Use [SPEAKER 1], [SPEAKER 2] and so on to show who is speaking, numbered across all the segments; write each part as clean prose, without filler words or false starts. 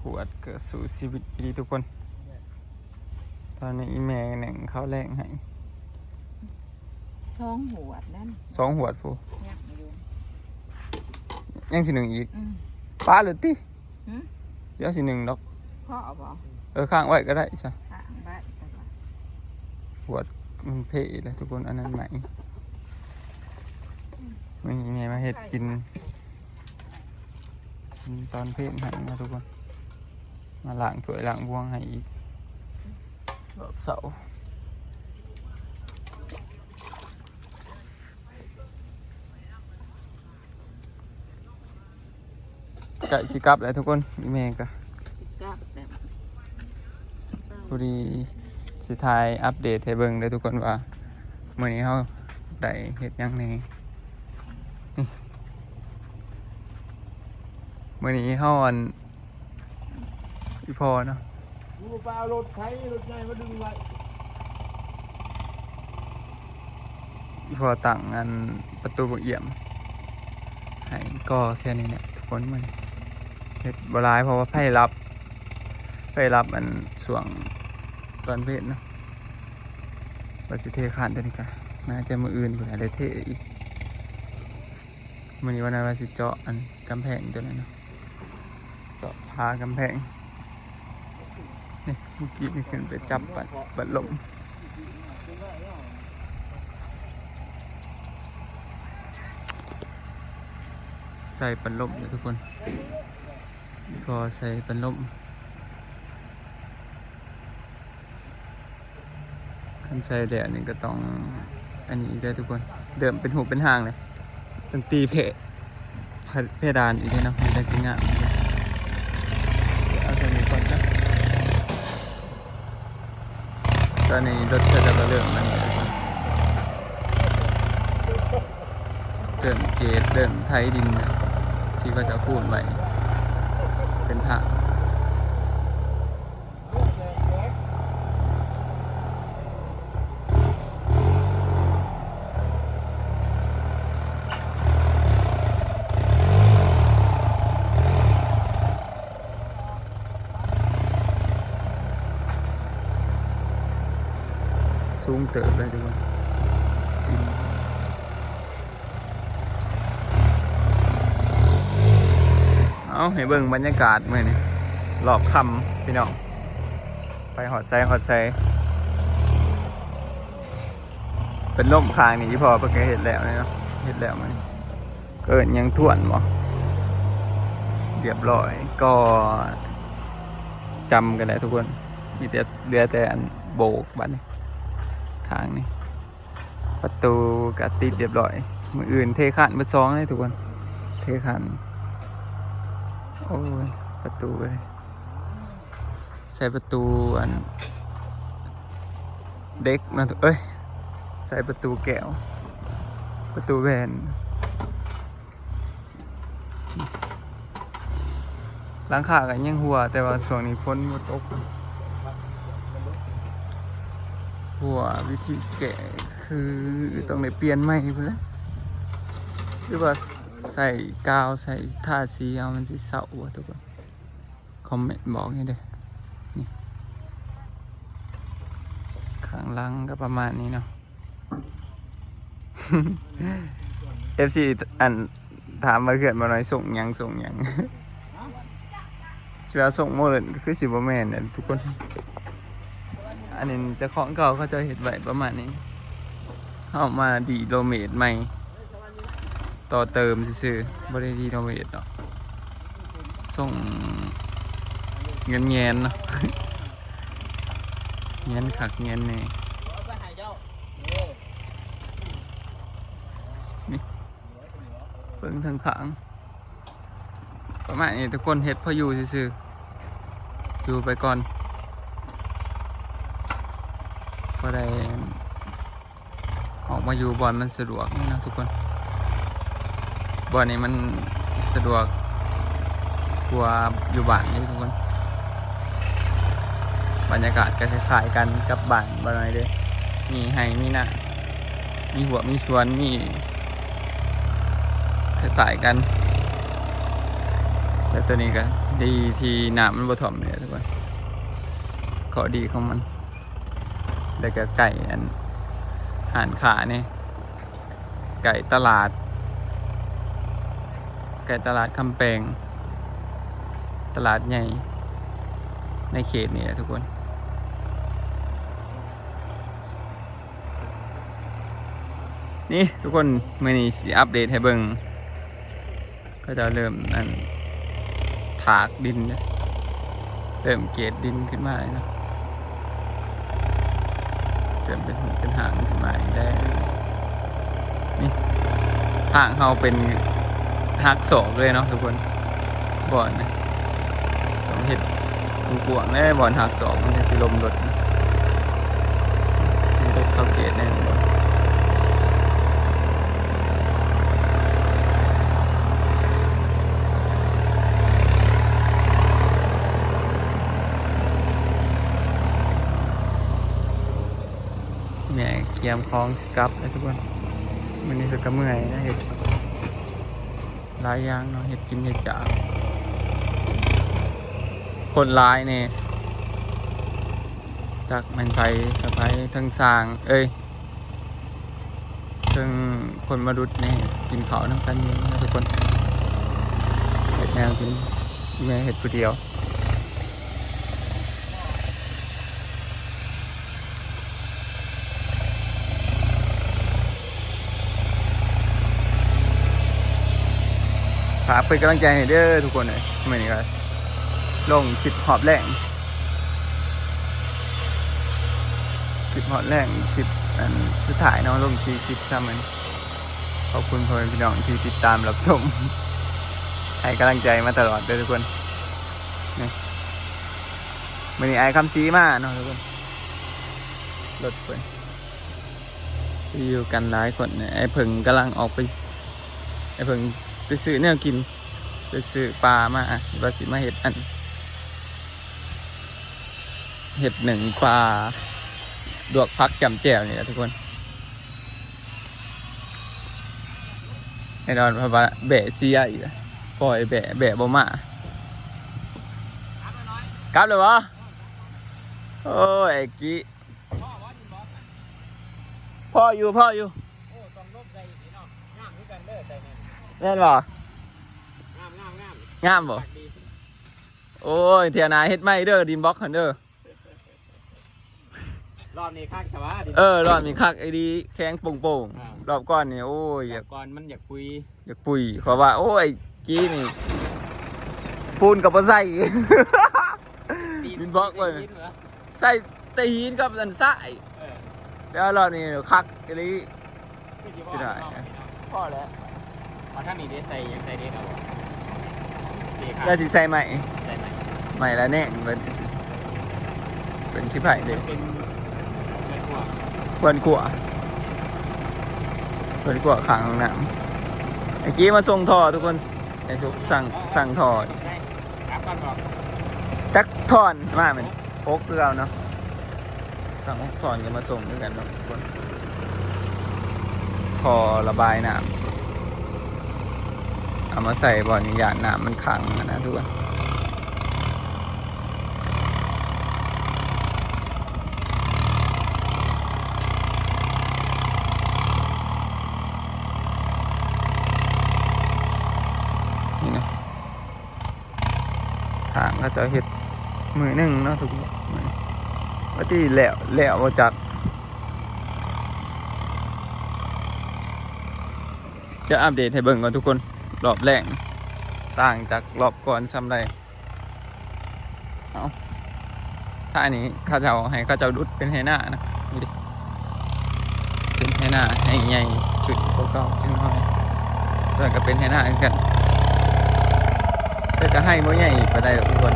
[SPEAKER 1] ขวดเกิดสู่ชีวิตดีทุกคนตอนนี้อีแม่หนึ่งเขาแรงให้
[SPEAKER 2] ท้องหัวนั่น
[SPEAKER 1] 2 หัวผู้
[SPEAKER 2] ยักอยู่
[SPEAKER 1] ยังสิหนึ่งอีกป้าหรือติเดี๋ยวสิหนึ่งดอก
[SPEAKER 2] พ่อบ่
[SPEAKER 1] ข้างไว้ก็ได้ใช่
[SPEAKER 2] ข้างบ้าน
[SPEAKER 1] หัวมันเพ่เลยทุกคนอันนั้นใหม่ไม่มีไงมาเห็ดกินตอนเพ่งให้นะทุกคนมาล้างถ้วยล้างบวงให้อีกรอบเสาร์ไก่สิกลับแล้วทุกคนอีเมก็พอดีสิทายอัปเดตให้เบิ่งเลยทุกคนว่าเมื่อนี้เขาได้เห็ดยังไงเมื่อนี้เขาอันอีพอเนาะ
[SPEAKER 3] ปลารถไถรถใหญ่มาดึงไว้
[SPEAKER 1] อีพอตั้งอันประตูบกเอี่ยมให้ก็แค่นี้เนี่ยทุกคนมันเห็ดบลายเพราะว่าไพ่รับอันส่วงตอนเพศเนาะว่าสิเทขานตัวนี้กันน่าจะมืออื่นกูได้เทอีกมื่อนี้วันนั้นว่าสิเจาะอันกำแพงตัวนั้นเนาะเจาะพากำแพงนี่เมื่อกี้นี่ขึ้นไปจับปัดลมใส่ปัดลมเลยทุกคนพอใส่ปัดลมคันใส่แดดนี่ก็ต้องอันนี้ได้ทุกคนเดิมเป็นหูเป็นหางเลยต้องตีเพดานอีกเลยเนาะมันจะสิงะเอาตัวนี้ก่อนจ้ะตอนนี้รถจะเริ่มมันเดินเกตเดินไทยดินที่ก็จะคูดไว้เป็นทางสูงเติบเลยทุกคนเอาให้เบิ่งบรรยากาศเมื่อนี้รอบค่ำพี่น้องไปหอดใจเป็นล่มคางนี่ที่พอเพิ่งเห็นแล้วเนาะเห็นแล้วมันเกิดยังถ่วนบ่เรียบร้อยก็จำกันแหละทุกคนมีแต่เรือแต่อันโบกบัดนี้ทางนี่ประตูกระติดเรียบร้อยมืออื่นเทขันมาซ้องเลยทุกคนเทขันโอ้ยประตูเลยใส่ประตูอันเด็กมาใส่ประตูแก้วประตูแวนหลังคากันยังหัวแต่ว่าส่วนนี้ฝนหมดตกหัววิธีแกะคือต้องได้เปลี่ยนใหม่เพื่อนหรือว่าใส่กาวใส่ทาสีเอามันสิเสาร์ทุกคนคอมเมนต์บอกนี่เด้นี่ข้างหลังก็ประมาณนี้เนาะ FC อันถามมาเกิดมาหน่อยส่งยังสิว่าส่งโมเลนคือสิบแมนเนี่ยทุกคนอันนี้จะของเก่าเขาจะเห็นไว้ประมาณนี้เอามาดีโลเมตรใหม่ต่อเติมซื่อๆบริดีโลเมตรเนาะส่งเงินเนาะ เงินขักเงินนี่เพิ่งทางขางประมาณนี้ทุกคนเฮ็ดพออยู่ซื่อๆอยู่ไปก่อนพอได้ออกมาอยู่บอนมันสะดวกนี่นะทุกคนบอนนี้มันสะดวกกว่าอยู่บ้านนี่ทุกคนบรรยากาศก็คล้ายๆกันกับบ้านบ่น้อยเด้มีไห่มีนามีหัวมีสวนมีคล้ายๆกัน แต่ตัวนี้ก็ดีที่น้ำมันบ่ถ่วมเนี่ยทุกคนข้อดีของมันแล้วก็ไก่อันหานขาเนี่ยไก่ตลาดคำแปงตลาดใหญ่ในเขตนี่แหละทุกคนนี่ทุกคนมื้อนี้สิอัปเดตให้เบิ่งก็จะเริ่มนั่นถากดินเนี่ยเริ่มเกตดินขึ้นมาเลยนะเริ่มเป็นหางขึ้นมาอีกแล้วนี่หางเขาเป็นหักศอกเลยเนาะทุกคนบ่อนนะต้องเห็ดกวางๆแน่บ่อนหักศอกมันจะสิลมรถนะรถเข้าเกตแน่บ่อนแม่เกียมคลองกลับนะทุกคนมันนี่ก็เมื่อยนะเห็ดหลายอย่างเนาะเห็ดกินเห็ดจ่าคนร้ายเนี่ยจากมันไฟสะไฟทั้งสร้างทั้งคนมนุษย์เนี่ยกินข้าวน้ำกันเองนะทุกคนเห็ดแนวกินแม่เห็ดผู้เดียวฝากเป็นกำลังใจให้เด้อทุกคนเลยเหมือนกันลงคลิปหอบแรงคลิปอันสุดท้ายเนาะลง4 คลิปทำมันขอบคุณพ่อแม่พี่น้องที่ติดตามรับชมให้กำลังใจมาตลอดเด้อทุกคนนี่วันนี้ไอ้คำซีมาเนาะทุกคนรถไปอยู่กันหลายคนเนี่ยไอ้เพิ่งกำลังออกไปไอ้เพิ่งไปซื้อเนี่ยกินไปซื้อปลามาว่าสิมาเห็ดเห็ดหนึ่งปลาดวกพักจำแจ่วนี่แหละทุกคนไอ้ดอนพระแบะเสียอีกปล่อยแบะบ่มากลับเลยวะโอ้ยไอ้กี้พ่ออยู่แน่นบ่งามบ่โอ้ยเทียนาเฮ็ดไม่เด้อดินบล็อกคันเด้อ
[SPEAKER 3] รอบนี้คักแต่ว่าร
[SPEAKER 1] อบนี้คักไอ้ดีแข็งโป่งๆรอบก่อนนี่โอ้ย
[SPEAKER 3] ก่อนมันอยาก
[SPEAKER 1] ปุยเพราะว่าโอ้ยกี้นี่ปูนกับบ่ใส่ดินบล็อกเลยใส่ตีหินกับอันทรายแล้วรอบนี้คักไอ้ดีสิได้พอแล้ว
[SPEAKER 3] พอถ้ามีได้ใส่ยังใส่ได้ครับ
[SPEAKER 1] แล้วสิใส่ใหม่
[SPEAKER 3] ใส่ใหม่
[SPEAKER 1] ใหม่แล้วเนี่ยเป็นขี้ไผ่เด็กเพื่อนขั่วขังน้ำไอ้กี้มาส่งท่อทุกคนไอ้ชุกสั่งท่อจักทอนมาเหมือนโอ๊กคือเราเนาะสั่งโอ๊กทอนก็มาส่งด้วยกันทุกคนท่อระบายน้ำเอามาใส่บ่อนี่หยาดน้ำมันขังนะทุกคนนี่นะทางก็จะเห็ดมือหนึ่งเนาะทุกคนว่าที่แล้วมาจากจะอัปเดตให้เบิ่งก่อนทุกคนรอบแรกต่างจากรอบก่อนซ้ำใดเอาถ้าอันนี้ข้าเจ้าให้ข้าเจ้าดุดเป็นไฮหน้านะนี่ดิเป็นไฮหน้าให้ใหญ่จุดเก่าๆน้อยส่วนก็เป็นไฮหน้าเหมือนกันแต่ก็ให้บ่ใหญ่ไปได้ทุกคน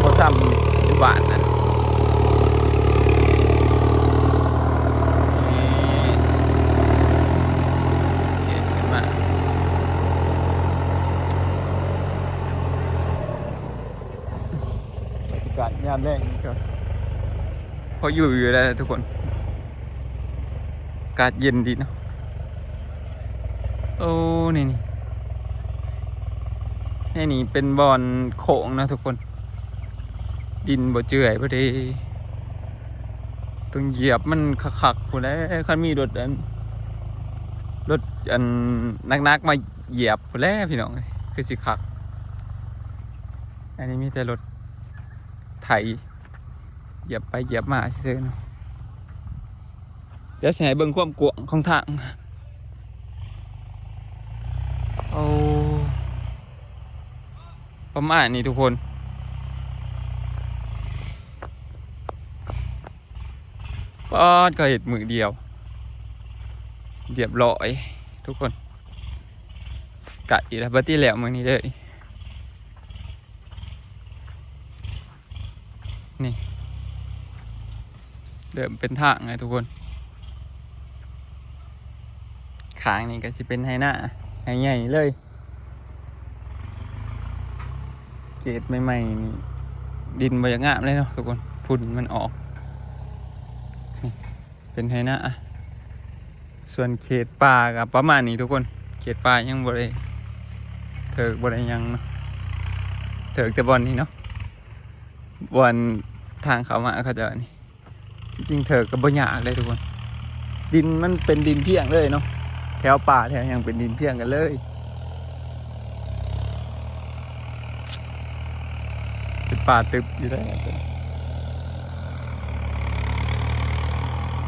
[SPEAKER 1] บ่ซ้ำหวานนะยามแรกก็พออยู่แล้วทุกคนอากาศเย็นดีเนาะโอ้นี่ ให้นี่เป็นบอนโขงนะทุกคน ดินบ่เจื่อยพอดีต้องเหยียบมันคักๆพู้นแหล้วคันมีรถอันนักๆมาเหยียบพู้นแหล้วพี่น้องคือสิคักอันนี้มีแต่รถไถเหยียบไปเหยียบมาซื่อเนาะเดี๋ยวสิให้เบิ่งความกว้างของทางเอาประมาณนี้ทุกคนป้อนก็เห็ดมือเดียวเรียบร้อยทุกคนกะอีแล้วบัดนี้แล้วมือนี้เลยนี่เดิมเป็นทางไงทุกคนขางนี่ก็สิเป็นไฮหน้าไฮใหญ่เลยเกตใหม่ๆนี่ดินบอยางงามเลยเนาะทุกคนพุ่นมันออกนี่เป็นไฮหน้าส่วนเขตป่ากับประมาณนี้ทุกคนเขตป่ายังบ่ได้เถิกบ่ได้ยังเนาะเถิกแต่บอนนี้เนาะบอนทางเขามาเขาจะนี่จริงๆเถิกกับบ่ยากเลยทุกคนดินมันเป็นดินเพียงเลยเนาะแถวป่าแถวยังเป็นดินเพียงกันเลยเป็นป่าตึบอยู่ได้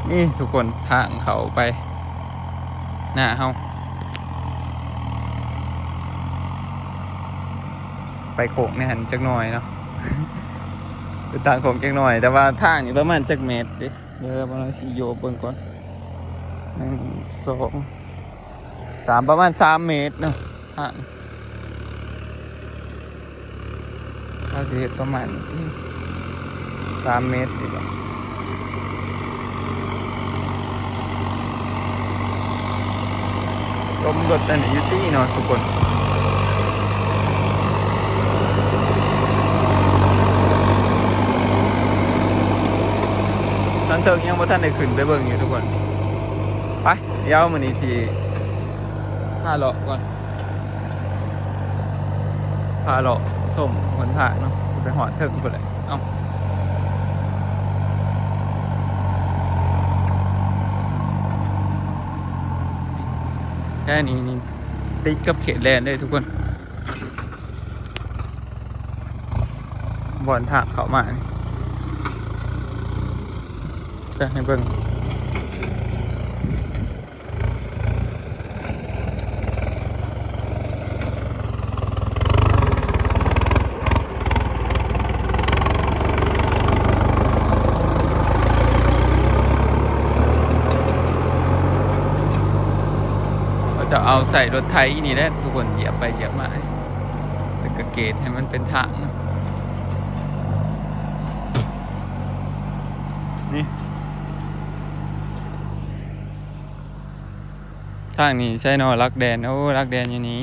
[SPEAKER 1] นี่ทุกคนทางเขาไปหน้าเฮาไปโขงในหันจักหน่อยเนาะ เป็นทางโขงจักหน่อยแต่ว่าทางนี่ประมาณจักเมตรเดี๋ยวประมาณ4 โยบเบิ่งก่อน1 2 3ประมาณ3 เมตรเนาะทางเราสิเฮ็ดประมาณ3 เมตรดีกว่าลมรถอันนี้อยู่ที่เนาะทุกคนทางเทิงยังบ่ทันได้ขึ้นไปเบิ่งอยู่ทุกคนไปเดี๋ยวมื้อนี้สิพาเลาะก่อนพาเลาะส้มหนทางเนาะสิไปหอดเทิงพุ่นแหละเอ้าแค่นี้นี่ติดกับเขตแลนด์ได้ทุกคนบอนทางเข้ามานี่จะให้เบิ่งจะเอาใส่รถไถนี่แหละทุกคนเหยียบไปเหยียบมาแล้วก็เกตให้มันเป็นทางนี่ทางนี้ใช่เนาะรักแดนโอ้รักแดนอยู่นี้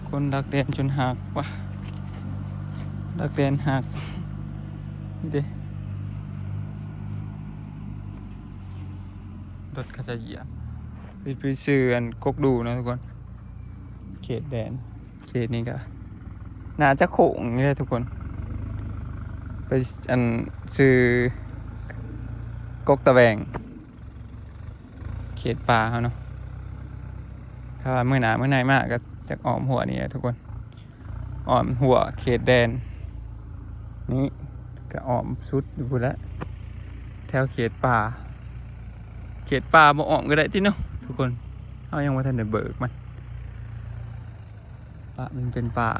[SPEAKER 1] คนรักแดนจนหักวะรักแดนหักนี่เด้รถเขาจะเหยียบไปซื้ออันกกดูนะทุกคนเขตแดนเขตนี้ก็น่าจะโขงนี่แหละทุกคนไปอันซื้อกกตะแบงเขตป่าเขาเนาะถ้าเมื่อหนาเมื่อไหนมากก็จะอ้อมหัวนี่ทุกคนอ้อมหัวเขตแดนนี้ก็อ้อมสุดอยู่แล้วแถวเขตป่าบ่อ้อมก็ได้ที่เนาะทุกคนเขายังว่าทันได้เบิกมันป่ามันเป็นป่า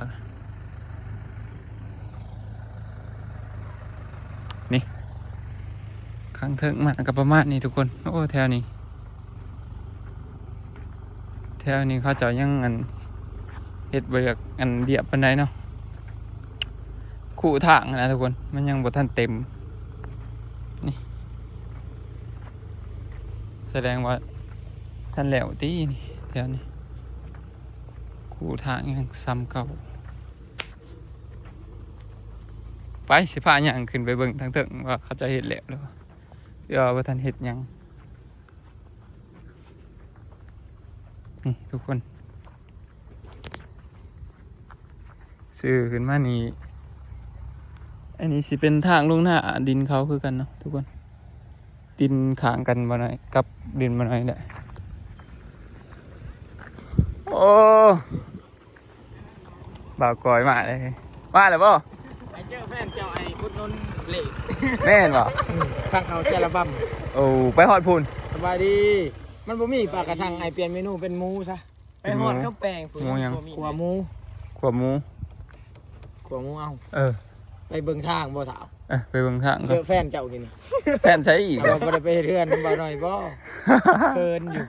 [SPEAKER 1] นี่ข้างเทิงมันก็ประมาณนี้ทุกคนโอ้แถวนี้เขาเจ้ายังอันเฮ็ดบ่อยากอันเรียบปานใดเนาะคู่ทางนะทุกคนมันยังบ่ทันเต็มนี่แสดงว่าท่านแล้วตีนี่แถวนี้คู่ทางยังซ้ำเก่าไปสิพาย่างขึ้นไปเบิ่งทางเถิงว่าเขาจะเฮ็ดแล้วหรือว่าท่านเฮ็ดหยังนี่ทุกคน ซื้อขึ้นมานี่อันนี้สิเป็นทางลงหน้าดินเขาคือกันเนาะทุกคนดินข้างกันบ่หน่อยกับดินบ่หน่อยได้โอ้บ่าวกอยมาเลยมาแล้วบ่
[SPEAKER 3] ไอเจอแฟนเจ้าไอ้พุทธนนท์เหล็ก
[SPEAKER 1] แม่นบ่
[SPEAKER 3] ข้างเขาเซลบัม
[SPEAKER 1] โอ้ไปฮอดพูน
[SPEAKER 3] สบายดี มันบ่มีปลากระชังไอเปลี่ยนเมนูเป็นหมูซะไปฮอดข้าวแปลง
[SPEAKER 1] หมูยัง
[SPEAKER 3] ขัวหมู
[SPEAKER 1] ขวบหมู
[SPEAKER 3] ขัวหมูเอา
[SPEAKER 1] เออ
[SPEAKER 3] ไปเบิ่งทางบ่ถาว
[SPEAKER 1] ไปเบิ่งทาง
[SPEAKER 3] เจ
[SPEAKER 1] ก่อน
[SPEAKER 3] อแฟนเจ้ากินนี่
[SPEAKER 1] แฟนใช้อีก
[SPEAKER 3] เราบ่ได้ไปเรือนบ่หน่อยบ่เคินอยู่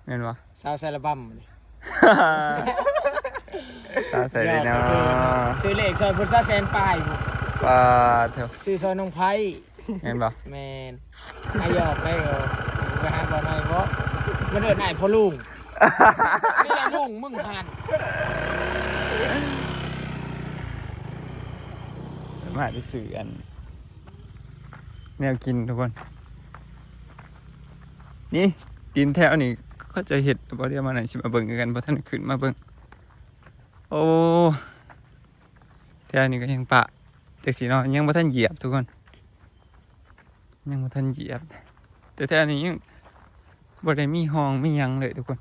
[SPEAKER 1] แม่นบ่
[SPEAKER 3] สาวเซลบัมนี่
[SPEAKER 1] สาใส่เลยเนาะ
[SPEAKER 3] ซื้อเลขซอยพุทธแสนปลายพุ่น
[SPEAKER 1] ปลาเถอะ
[SPEAKER 3] ซื้อซอยน้องไผ่
[SPEAKER 1] แม่นบ่
[SPEAKER 3] แมนนายอกได้เหรอไปหาบ่หน่อยบ่มันเดินไหนพ่อลุงนี่แหละลุงมึงหัน
[SPEAKER 1] มาได้ซื้ออันแนวกินทุกคน นี่ดินแถวนี่เขาจะเห็ดบ่เรียกมาไหนสิมาเบิ่งกันบ่ทันได้ขึ้นมาเบิ่งโอ้แถวนี้ก็ยังปะจักสิเนาะยังบ่ทันเหยียบทุกคนยังบ่ทันเหยียบแต่แถวนี้ยังบ่ได้มีห้องมีหยังเลยทุกคน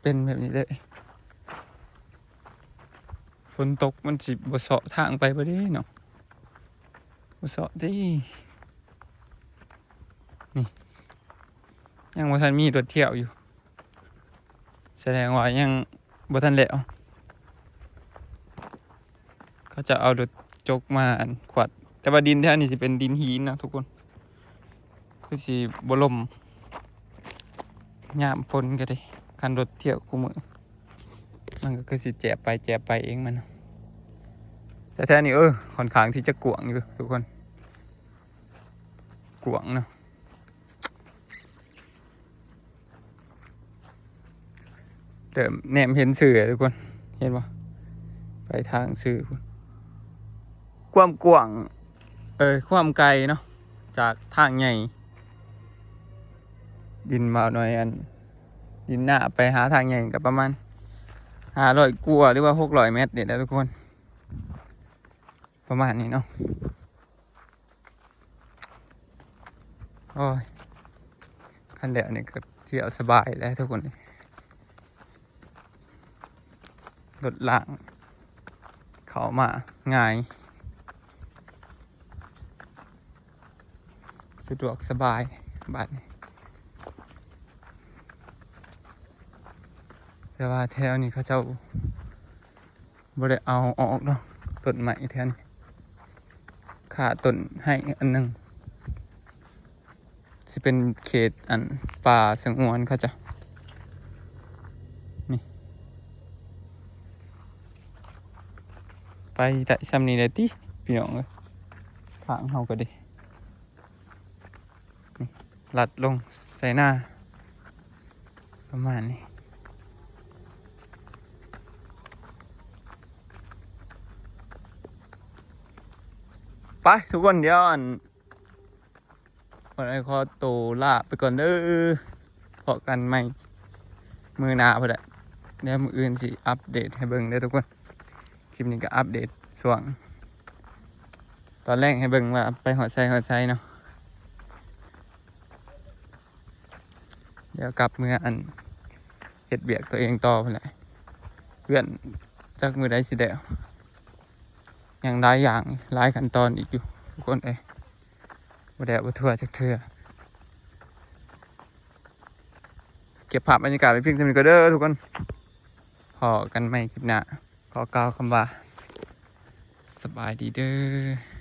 [SPEAKER 1] เป็นแบบนี้เลยฝนตกมันสิบ่เสาะทางไปบ่ได้เนาะบ่เสาะเด้นี่ยังบ่ทันมีรถเที่ยวอยู่ แสดงว่ายังบ่ทันแล้วเขาจะเอารถจกมาอันขวัดแต่ว่าดินแถวนี้สิเป็นดินหินนะทุกคนคือสิบ่ล่มยามฝนก็ได้คันรถเที่ยวกูมือมันก็คือสิแจบไปเองมันเนาะแต่แท้นี่ค่อนข้างที่จะกวางอยู่ทุกคนกวางเนาะเริ่มแนมเห็นเสือทุกคนเห็นปะไปทางเสือความกวางความไกลเนาะจากทางใหญ่ดินมาหน่อยอันดินหน้าไปหาทางใหญ่กับประมาณ500กว่าหรือว่า600 เมตรเนี่ยนะทุกคนประมาณนี้เนาะโอ้ยคันเดียวนี่ก็เที่ยวสบายแล้วทุกคนรถล่างเขามาง่ายสะดวกสบายบัดนี้แต่ว่าแถวนี้เขาเจ้าบ่ได้เอาออกเนาะต้นใหม่แถวนี้ขาต้นให้อันหนึงสิเป็นเขตอันป่าสงวนเขาจะนี่ไปได้ซ้ำนี้ได้ติพี่น้องเอ้ยทางเฮาก็ดีนี่ลัดลงใส่หน้าประมาณนี้ไปทุกคนเดี๋ยววันนี้ขอตัวลาไปก่อนเด้อพอกันใหม่มือหน้าพอได้เดี๋ยวมืออื่นสิอัปเดตให้เบิ่งเด้อทุกคนคลิปนี้ก็อัปเดตช่วงตอนแรกให้เบิ่งว่าไปหอดไซเนาะเดี๋ยวกลับเมื่ออันเฮ็ดเบียกตัวเองต่อไปเลยเพื่อนจากมือได้สิเดียวอย่างหลายอย่างหลายขั้นตอนอีกอยู่ทุกคนบ่ได้บ่ทั่วจักเทื่อเก็บภาพบรรยากาศไปเพียงเท่านี้ก็เด้อทุกคนพอกันใหม่คลิปหน้าขอกล่าวคำว่าสบายดีเด้อ